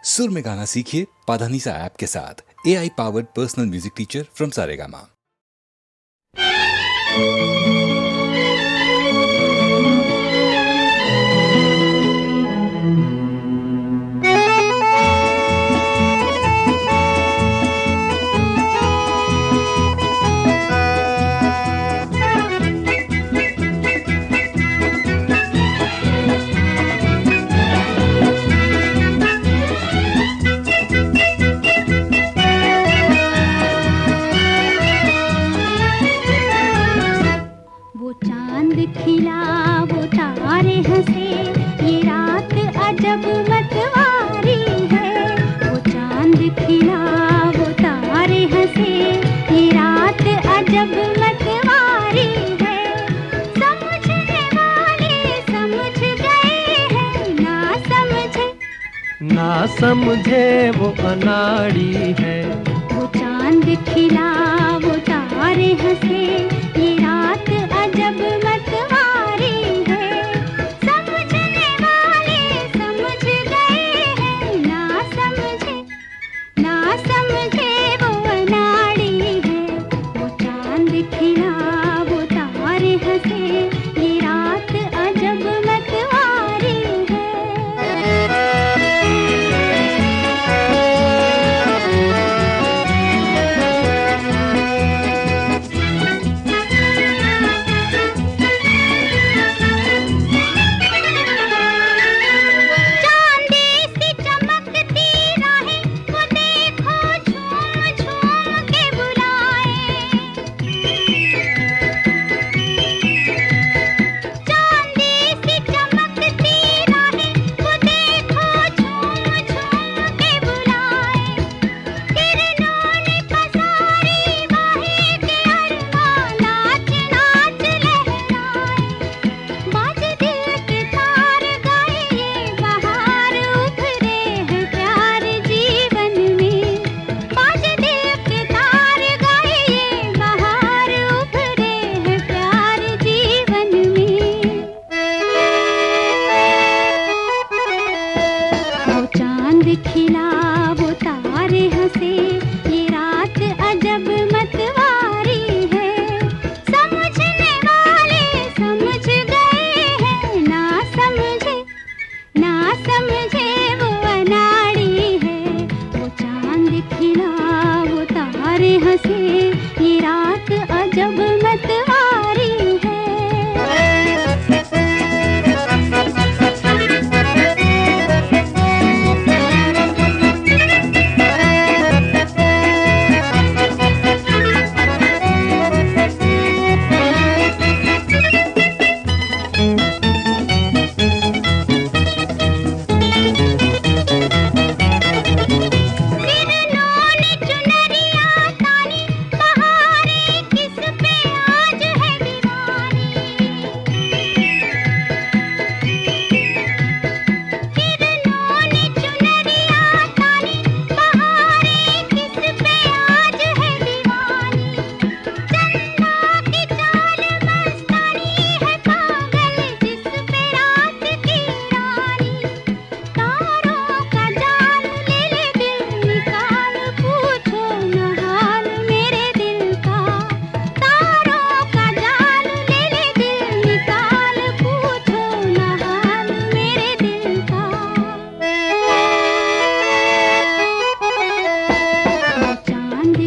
सुर में गाना सीखिए पाधानीसा ऐप के साथ। AI powered personal music teacher from Saregama. खिला वो तारे हंसे, ये रात अजब मतवारी है। वो चांद खिला वो तारे हंसे, ये रात अजब मतवारी है। समझने वाले समझ गए हैं, ना समझे वो अनाड़ी है। वो चांद खिला वो तारे हंसे, ये रात अजब मतवारी है। समझने वाले समझ गए हैं, ना समझे वो अनाड़ी है। वो चांद खिला वो तारे हंसे, ये रात अजब मतवारी है। खिला वो तारे हंसे, ये रात अजब मतवारी है। समझने वाले समझ गए हैं, ना समझे वो अनाड़ी है। वो चांद खिला वो तारे हंसे, ये रात अजब मतवारी है।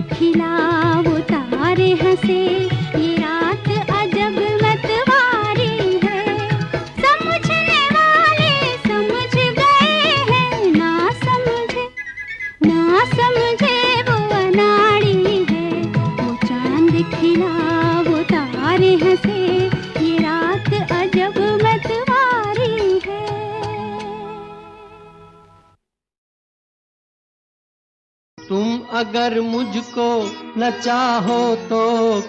खिला वो तारे हंसे, ये रात अजब मतवारी है। समझने वाले समझ गए हैं, ना समझे वो अनाड़ी है। वो चांद खिला वो तारे हंसे, ये रात अजब मतवारी है। तुम अगर मुझको न चाहो तो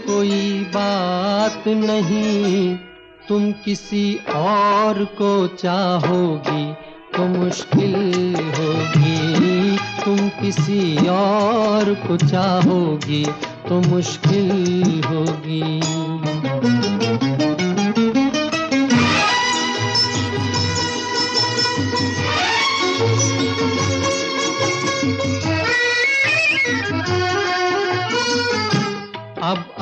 कोई बात नहीं, तुम किसी और को चाहोगी तो मुश्किल होगी। तुम किसी और को चाहोगी तो मुश्किल होगी।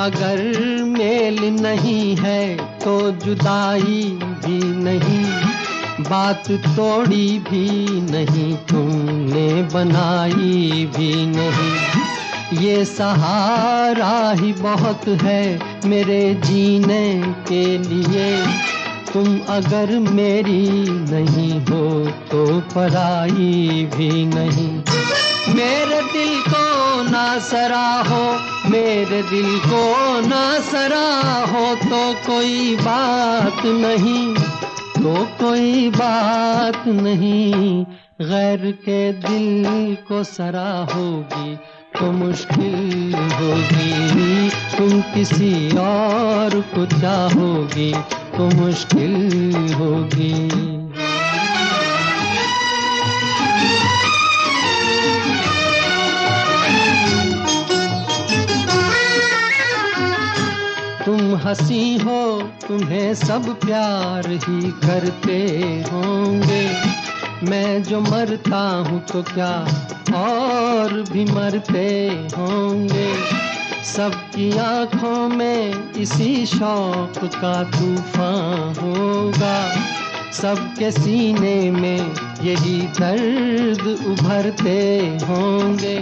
अगर मेल नहीं है तो जुदाई भी नहीं, बात तोड़ी भी नहीं, तुमने बनाई भी नहीं। ये सहारा ही बहुत है मेरे जीने के लिए, तुम अगर मेरी नहीं हो तो पराई भी नहीं। मेरे दिल को ना सराहो, मेरे दिल को ना सराहो, तो कोई बात नहीं, तो कोई बात नहीं। गैर के दिल को सराहोगी तो मुश्किल होगी, तुम किसी और को चाहोगी तो मुश्किल होगी। तुम हंसी हो, तुम्हें सब प्यार ही करते होंगे, मैं जो मरता हूँ तो क्या और भी मरते होंगे। सबकी आंखों में इसी शौक का तूफान होगा, सबके सीने में यही दर्द उभरते होंगे।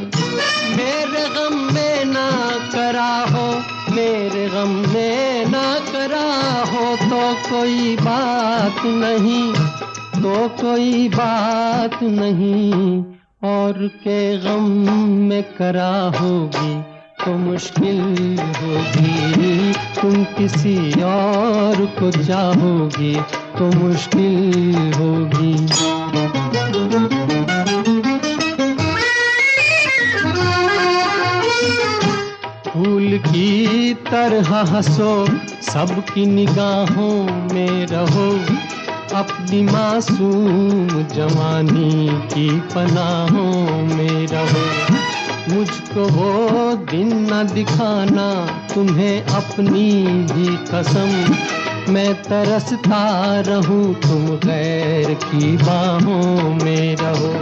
मेरे गम में ना करा हो, मेरे गम में ना करा हो, तो कोई बात नहीं, तो कोई बात नहीं। और के गम में करा होगी तो मुश्किल होगी, तुम किसी और को चाहोगी तो मुश्किल होगी। फूल की तरह हंसो, सबकी निगाहों में रहो, अपनी मासूम जवानी की पनाहों में रहो। मुझको वो दिन न दिखाना तुम्हें अपनी भी कसम, मैं तरसता रहूं तुम गैर की बाहों में रहो।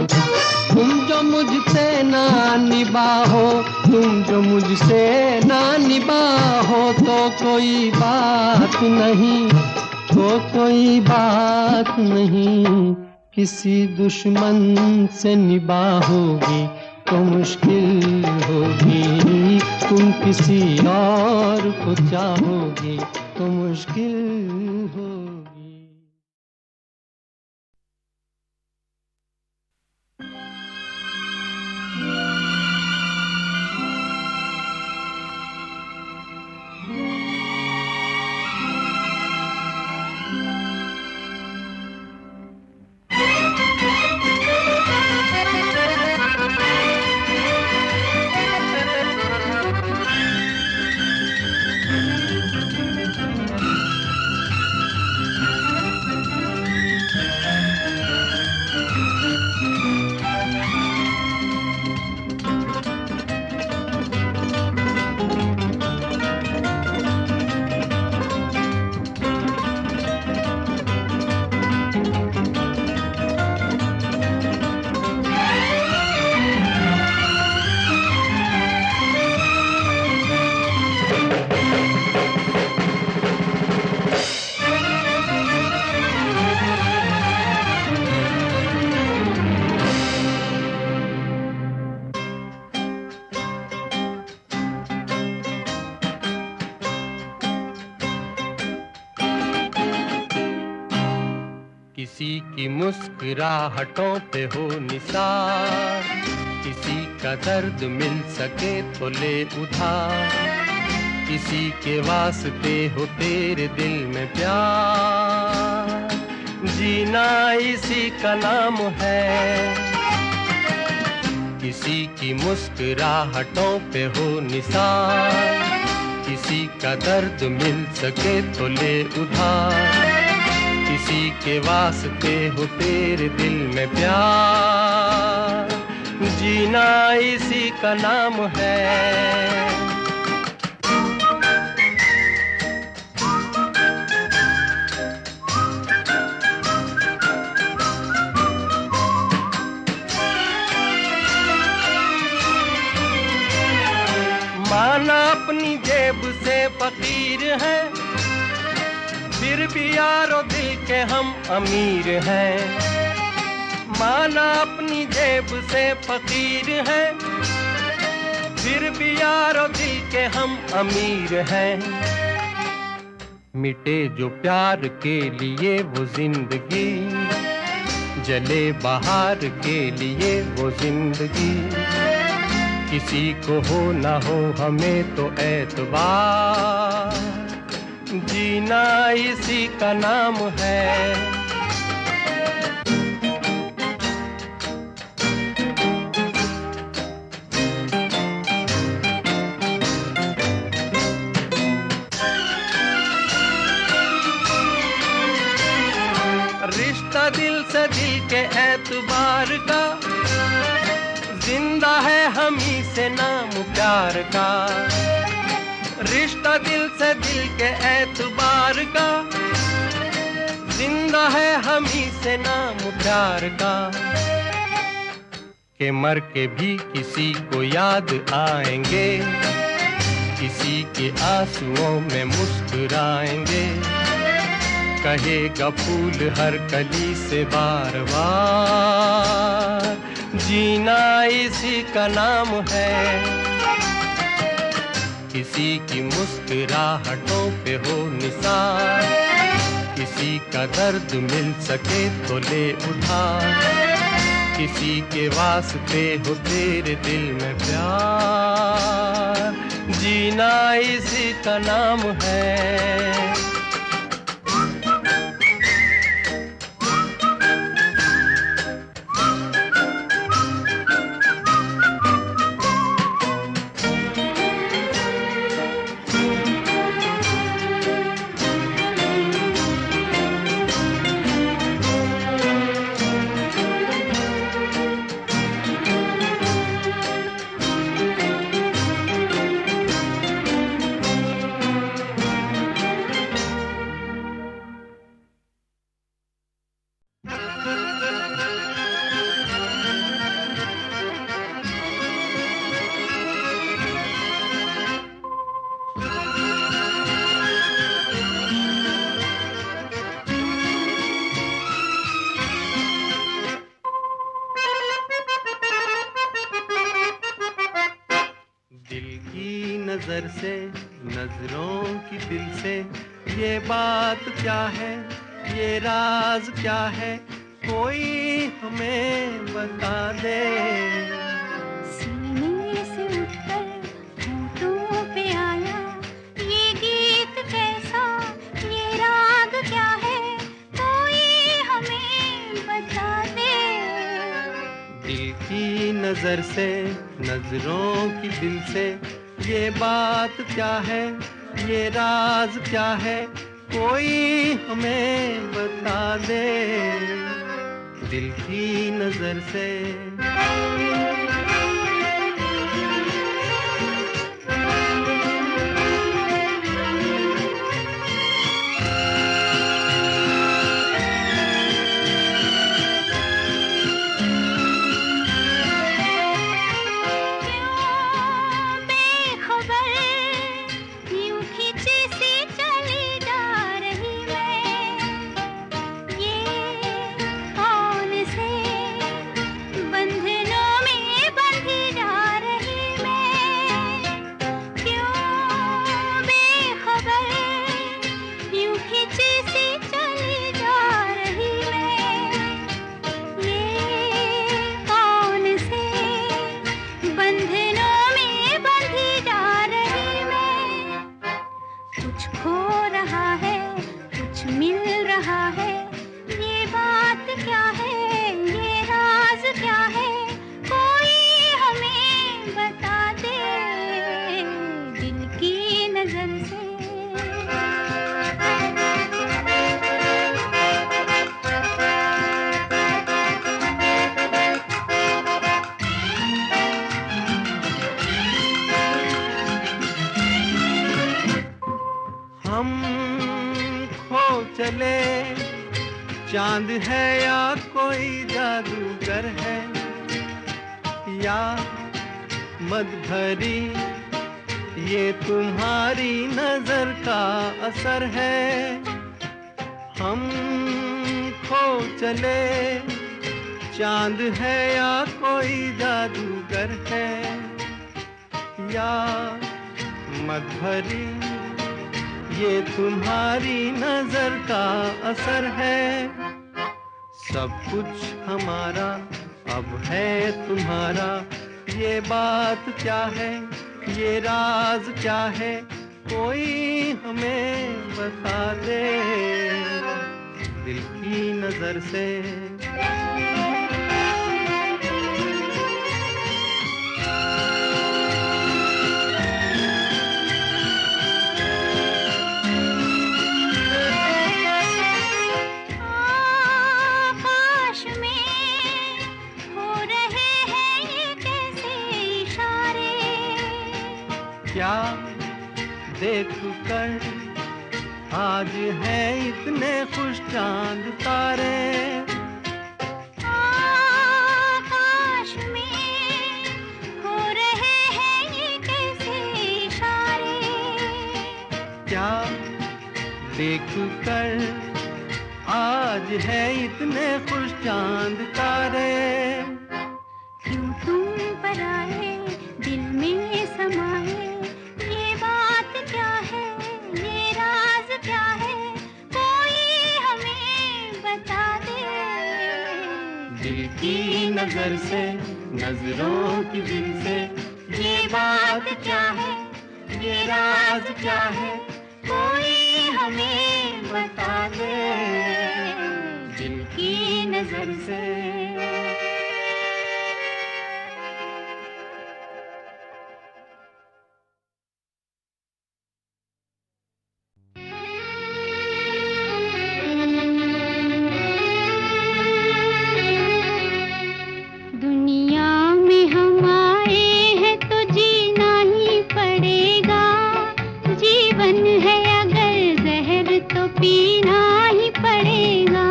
तुम जो मुझसे ना निभाओ, तुम जो मुझसे ना निभाओ, तो कोई बात नहीं, तो कोई बात नहीं। किसी दुश्मन से निभाओगी तो मुश्किल होगी, तुम किसी और को चाहोगी तो मुश्किल होगी। किसी की मुस्कुराहटों पे हो निसार, किसी का दर्द मिल सके तो ले उधार, किसी के वास्ते हो तेरे दिल में प्यार, जीना इसी का नाम है। किसी की मुस्कुराहटों पे हो निसार, किसी का दर्द मिल सके तो ले उधार, किसी के वास्ते हो तेरे दिल में प्यार, जीना इसी का नाम है। मान माना अपनी जेब से फकीर है, फिर भी यारो दिल के हम अमीर हैं। माना अपनी जेब से फकीर है, फिर भी यारो दिल के हम अमीर हैं। मिटे जो प्यार के लिए वो जिंदगी, जले बाहर के लिए वो जिंदगी। किसी को हो ना हो हमें तो एतबार, जीना इसी का नाम है। रिश्ता दिल से दिल के एतबार का, जिंदा है हम ही से नाम प्यार का। रिश्ता दिल से दिल के एतबार का, जिंदा है हम ही से नाम प्यार का। के मर के भी किसी को याद आएंगे, किसी के आंसुओं में मुस्कुराएंगे। कहेगा फूल हर कली से बार बार, जीना इसी का नाम है। किसी की मुस्कुराहटों पे हो निसार, किसी का दर्द मिल सके तो ले उधार। किसी के वास्ते हो तेरे दिल में प्यार, जीना इसी का नाम है। नजर से नजरों की दिल से, ये बात क्या है, ये राज क्या है, कोई हमें बता दे। सीने से उठकर होठों पे आया ये गीत कैसा, ये राग क्या है, कोई हमें बता दे। दिल की नजर से नजरों की दिल से, ये बात क्या है, ये राज क्या है, कोई हमें बता दे। दिल की नजर से चले, चांद है या कोई जादूगर है, या मद भरी ये तुम्हारी नजर का असर है, हम खो चले, चांद है या कोई जादूगर है, या मत भरी ये तुम्हारी नजर का असर है। सब कुछ हमारा अब है तुम्हारा, ये बात क्या है, ये राज क्या है, कोई हमें बता दे दिल की नजर से। आकाश में हो रहे हैं ये कैसे इशारे, क्या देख कर आज है इतने खुश चांद तारे, आकाश में हो रहे हैं ये कैसे इशारे, क्या देख कर आज है इतने खुश चांद तारे। क्यों तुम पर आए दिल में समाए, ये बात क्या है, ये राज क्या है, कोई हमें बता दे दिल की नजर से, नजरों की दिल से, ये बात क्या है, ये राज क्या है, कोई हमें बता दे दिल की नजर से। दुनिया में हम आए हैं तो जीना ही पड़ेगा, जीवन है अगर जहर तो पीना ही पड़ेगा।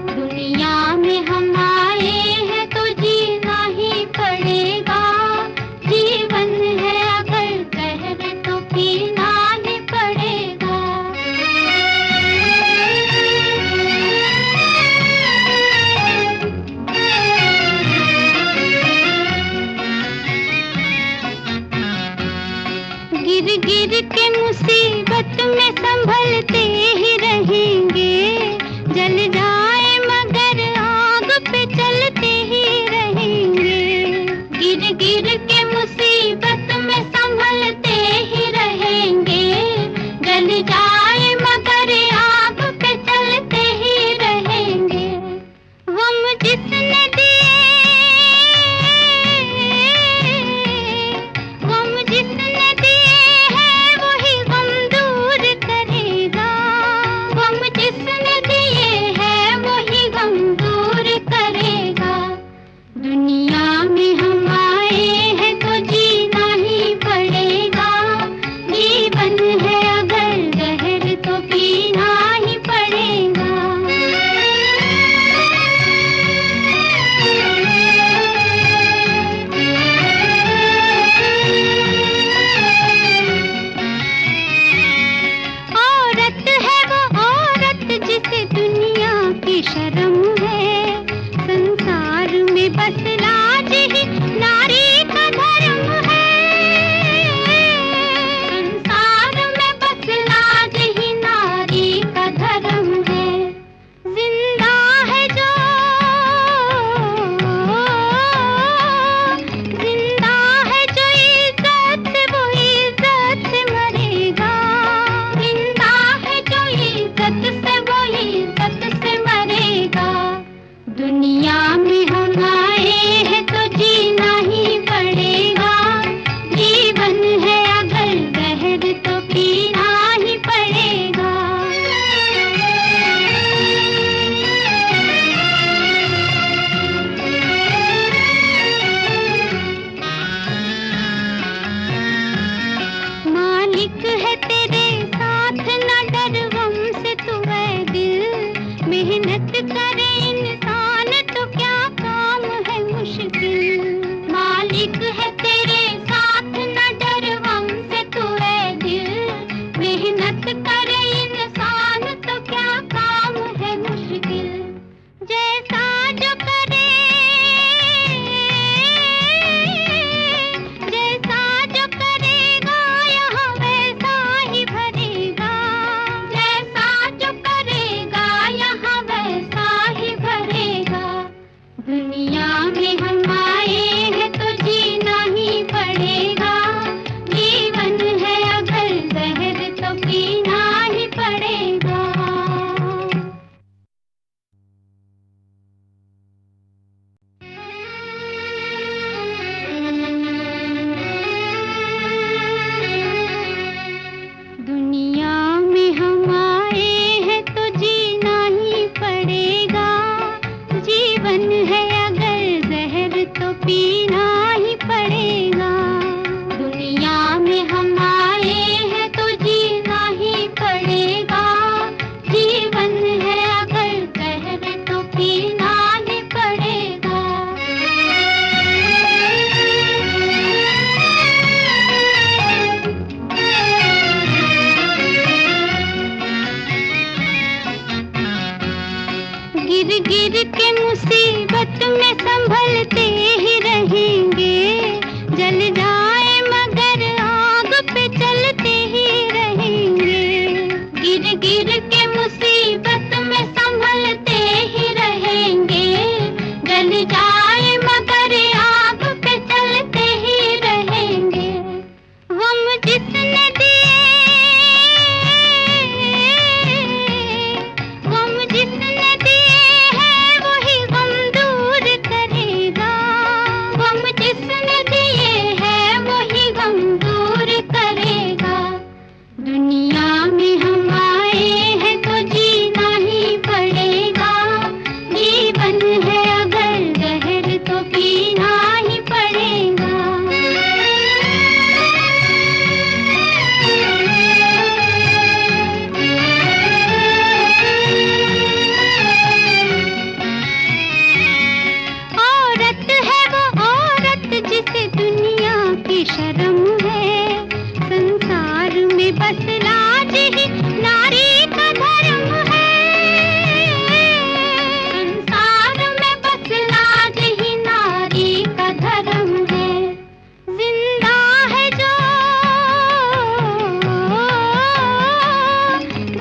दुनिया में हम आए हैं तो जीना ही पड़ेगा, जीवन है अगर जहर तो पीना ही पड़ेगा। गिर गिर के मुसीबत में संभलते ही रहेंगे, जल जाए मगर आग पे चलते ही रहेंगे। गिर गिर के मुसीबत में संभलते ही रहेंगे, जल जाए मगर आग पे चलते ही रहेंगे। गम जिसने दिए, गम जिसने दिए है वही गम दूर करेगा। मुसीबत में संभलते ही रहेंगे, जल जाए मगर आग पे चलते ही रहेंगे। गिर गिर के मुसीबत में संभलते ही रहेंगे, जल जाए मगर आग पे चलते ही रहेंगे। गम जिसने दिए, गम जिसने दिए हैं वही गम दूर करेगा, गम जिसने दिए हैं वही गम दूर करेगा। दुनिया में हम आए हैं तो जीना ही पड़ेगा, जीवन है अगर जहर तो पीना ही पड़ेगा। औरत है वो औरत जिसे दुनिया की शर्म है, संसार में बस लाज ही नारी का धर्म है, संसार में बस लाज ही नारी का धर्म है। जिंदा है जो,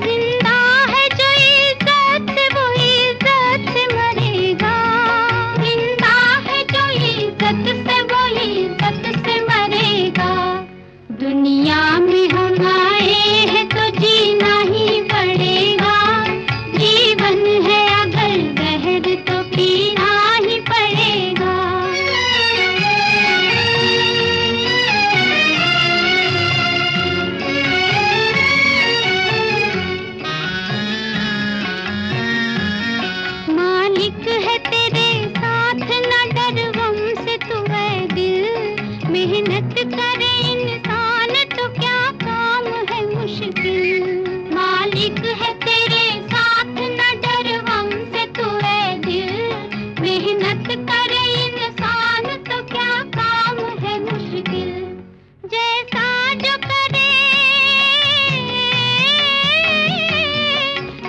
जिंदा है जो इज्जत से वो इज्जत से मरेगा, जिंदा है जो इज्जत से वो इज्जत से मरेगा। दुनिया में हम आए हैं तो जीना ही पड़ेगा, जीवन है अगर जहर तो पीना ही पड़ेगा। मालिक है तेरे साथ न डर गम से तू है दिल, मेहनत करे इंसान तो क्या काम है मुश्किल। मालिक है तेरे साथ न डर गम से तू है दिल, मेहनत करे इंसान तो क्या काम है मुश्किल। जैसा जो करे,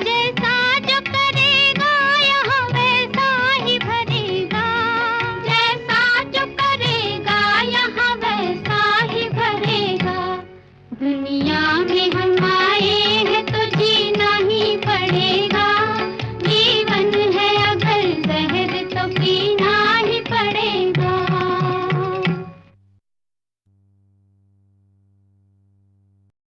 जैसा जो करेगा यहाँ वैसा ही भरेगा, जैसा जो करेगा यहाँ वैसा ही भरेगा। दुनिया